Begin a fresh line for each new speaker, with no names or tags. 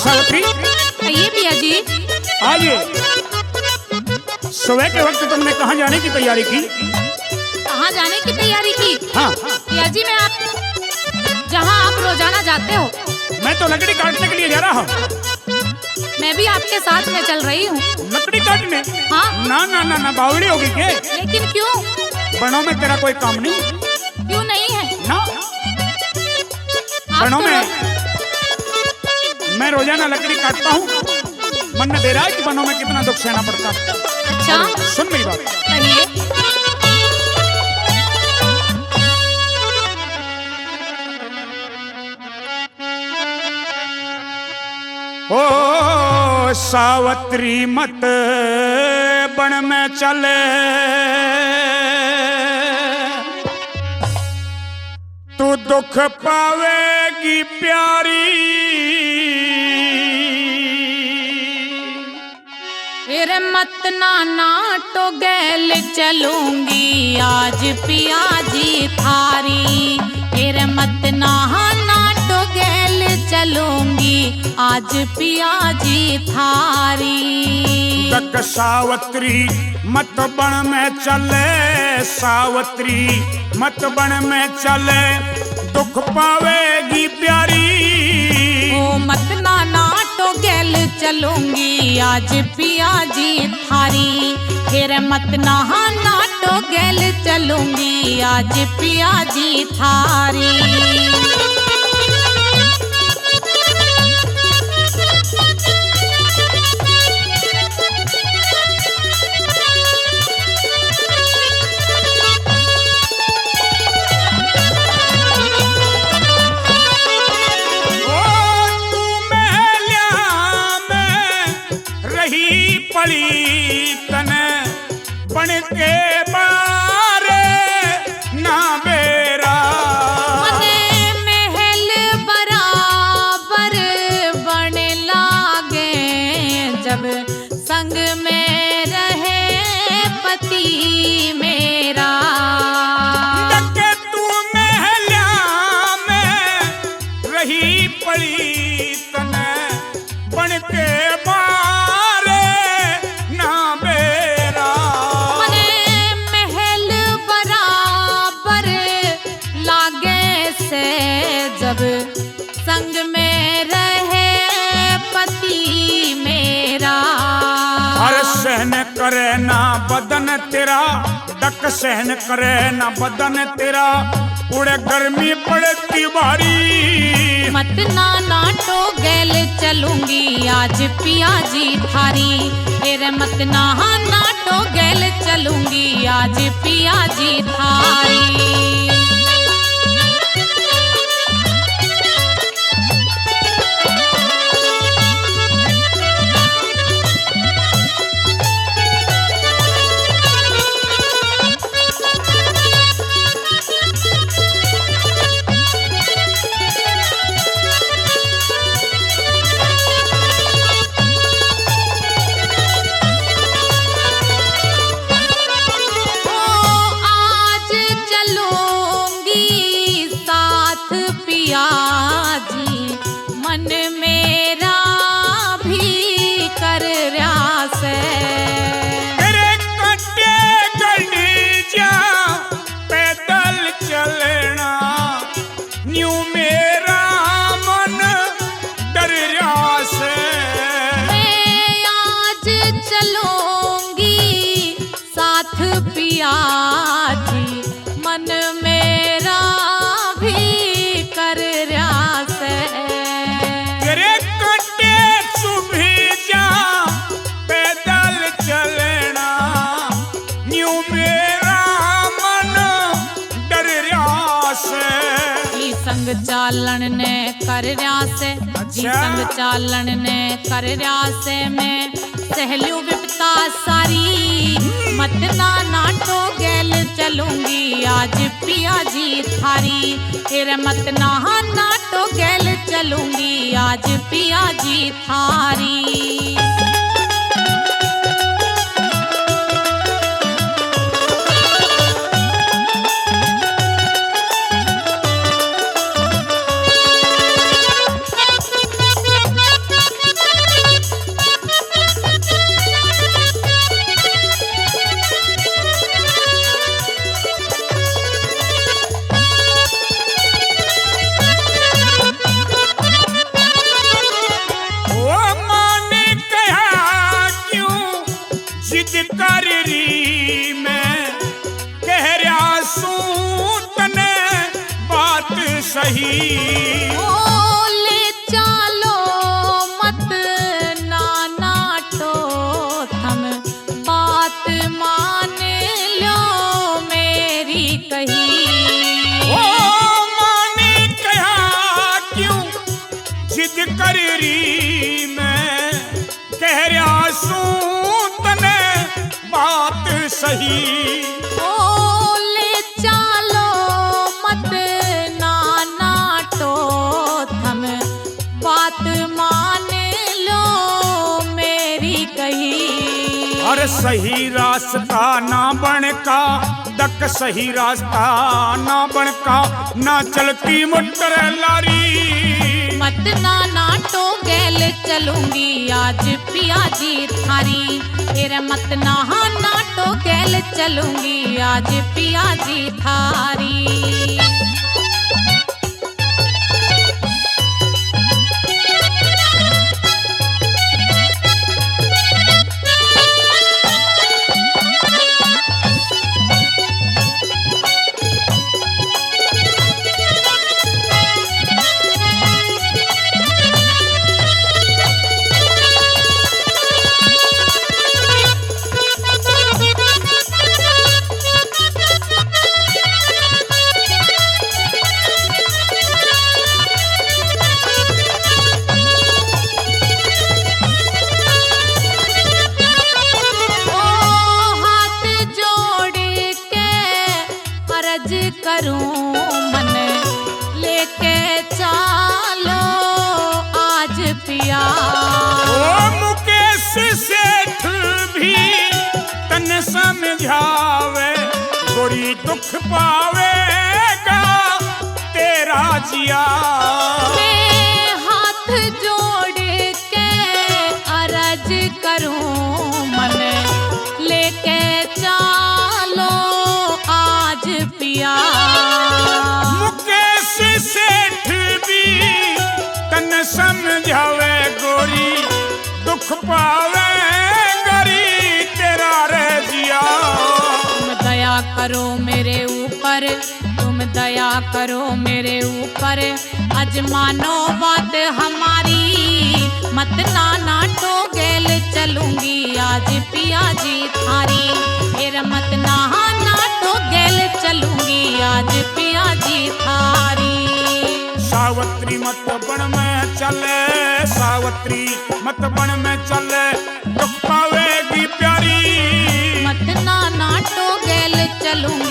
सावित्री।
कहिए पिया जी।
आइए। सुबह के वक्त तुमने कहाँ जाने की तैयारी की?
कहाँ जाने की तैयारी की?
हाँ।
पिया जी मैं आप जहाँ आप रोजाना जाते हो।
मैं तो लकड़ी काटने के लिए जा रहा हूँ।
मैं भी आपके साथ में चल रही हूँ।
लकड़ी काटने?
हाँ।
ना ना ना ना, बावड़ी होगी क्या?
लेकिन क्यों?
बनों में तेरा कोई काम नहीं?
क्यों नहीं है?
ना, बनों में मैं रोजाना लकड़ी काटता हूँ। मन में दे रहा है कि बनों में कितना दुख सहना पड़ता है।
अच्छा
सुन मेरी बात।
कहिए।
ओ सावित्री मत बन में चले, तू दुख पावेगी प्यारी।
फिर मत नाटो गैल चलूंगी आज पिया जी थारी। फिर मत नाटो गैल चलूंगी आज पिया जी थारी।
तक सावित्री मत बन में चले, सावित्री मत बन में चले, दुख पावेगी प्यारी।
ओ मत नाटो गैल चलूंगी आज पिया जी थारी। फिर मत नाटो गैल चलूंगी आज पिया जी थारी।
पड़ी तन बन के बारे ना बेरा।
मने महल बराबर बन लागे जब संग में रहे पति मेरा।
के तू महलिया में रही पड़ी तन बन के
संग में रहे पति मेरा।
हर सहन करे ना बदन तेरा, डक सहन करे ना बदन तेरा, उड़े गर्मी पड़ती भारी।
मत नाटो गैल चलूंगी आज पिया जी थारी। फिर मत नाटो गैल चलूंगी आज पिया जी थारी। मन मेरा भी कर रयास
तेरे कटे गली जा पैदल चलना, न्यू मेरा मन डर रयास।
मैं आज चलूंगी साथ पिया जी, मन मेरा भी कर रयास। संग चालन ने कर रयासे, जी संग चालन ने कर रयासे में सहलू विपता सारी। मत नाटो गैल चलूंगी आज पिया जी थारी। फिर मत नाटो गैल चलूंगी आज पिया जी थारी।
सही।
ओ ले चालो मत नाना टो थम बात मान लो मेरी कही।
ओ माने कहा क्यों जिद कर री मैं कह रहा सूं तने बात सही।
ओ ले चालो मत नाना टो थम बात मान लो मेरी कही।
और सही रास्ता ना बनका दक सही रास्ता ना बनका ना चलती मोटर लारी।
मत नाना टो गैल चलूंगी आज पिया जी थारी। फिर मत नाना टो गैल चलूंगी आज पिया जी थारी। करूं मन लेके चालो आज पिया।
ओ मुकेश सेठ भी तन समझावे गोरी दुख पावेगा तेरा जिया।
मैं हाथ जोड़ के अर्ज करूं मन लेके चालो आज पिया।
मुकेश सेठ भी तन समझावे गोरी दुख पावे गरी तेरा रे जिया।
तुम दया करो मेरे ऊपर तुम दया करो मेरे ऊपर आज मानो बात हमारी। मत नाना टो गैल चलूंगी आज पिया जी थारी। फिर मत नाना टो गैल चलूंगी आज पिया जी थारी।
सावत्री मत बन में चले सावत्री मत बन में चले दुख पावेगी प्यारी।
मत नाना टो गैल चलूंगी